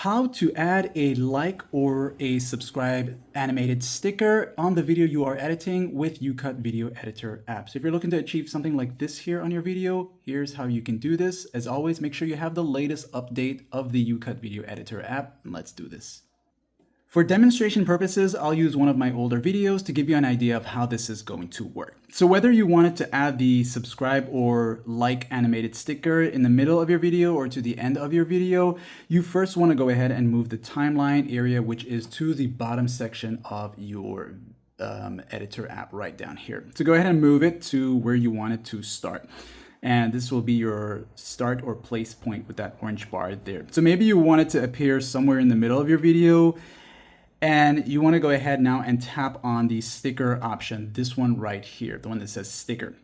how to add a like or a subscribe animated sticker on the video you are editing with YouCut Video Editor App. So if you're looking to achieve something like this here on your video, here's how you can do this. As always, make sure you have the latest update of the YouCut Video Editor App, and let's do this. For demonstration purposes, I'll use one of my older videos to give you an idea of how this is going to work. So whether you wanted to add the subscribe or like animated sticker in the middle of your video or to the end of your video, you first want to go ahead and move the timeline area, which is to the bottom section of your editor app right down here. So go ahead and move it to where you want it to start. And this will be your start or place point with that orange bar there. So maybe you want it to appear somewhere in the middle of your video, and you want to go ahead now and tap on the sticker option, this one right here, the one that says sticker.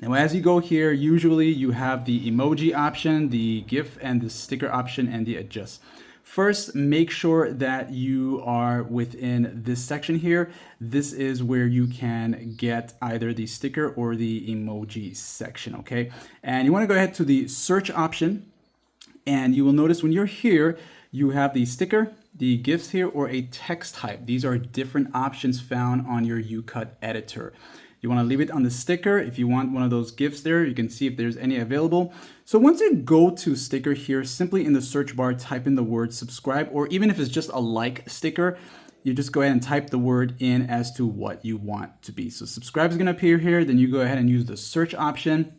Now, as you go here, usually you have the emoji option, the GIF, and the sticker option, and the adjust. First, make sure that you are within this section here. This is where you can get either the sticker or the emoji section, okay? And you want to go ahead to the search option, and you will notice when you're here, you have the sticker, the GIFs here, or a text type. These are different options found on your YouCut editor. You want to leave it on the sticker. If you want one of those GIFs there, you can see if there's any available. So once you go to sticker here, simply in the search bar, type in the word subscribe, or even if it's just a like sticker, you just go ahead and type the word in as to what you want to be. So subscribe is going to appear here. Then you go ahead and use the search option.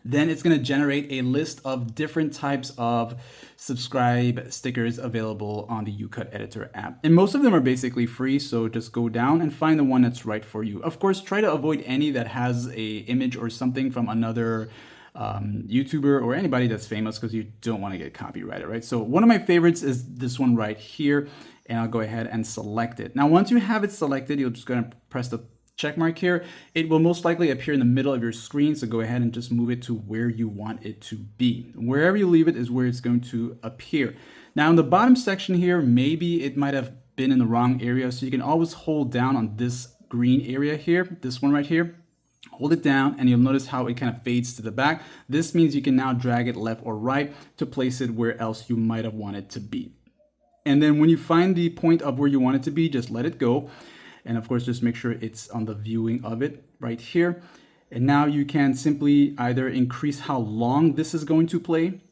Then it's going to generate a list of different types of subscribe stickers available on the YouCut Editor app. And most of them are basically free, so just go down and find the one that's right for you. Of course, try to avoid any that has a image or something from another YouTuber or anybody that's famous, because you don't want to get copyrighted, right? So one of my favorites is this one right here, and I'll go ahead and select it. Now, once you have it selected, you're just going to press the check mark here. It will most likely appear in the middle of your screen, so go ahead and just move it to where you want it to be. Wherever you leave it is where it's going to appear. Now in the bottom section here, maybe it might have been in the wrong area, so you can always hold down on this green area here, this one right here. Hold it down and you'll notice how it kind of fades to the back. This means you can now drag it left or right to place it where else you might have wanted to be. And then when you find the point of where you want it to be, just let it go. And of course, just make sure it's on the viewing of it right here. And now you can simply either increase how long this is going to play.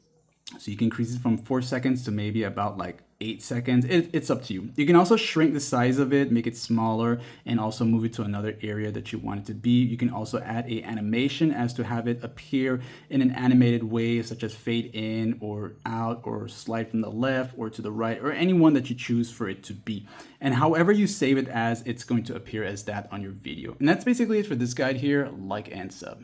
So you can increase it from 4 seconds to maybe about like 8 seconds. It's up to you. You can also shrink the size of it, make it smaller, and also move it to another area that you want it to be. You can also add a animation as to have it appear in an animated way, such as fade in or out, or slide from the left or to the right, or any one that you choose for it to be. And however you save it as, it's going to appear as that on your video. And that's basically it for this guide here. Like and sub.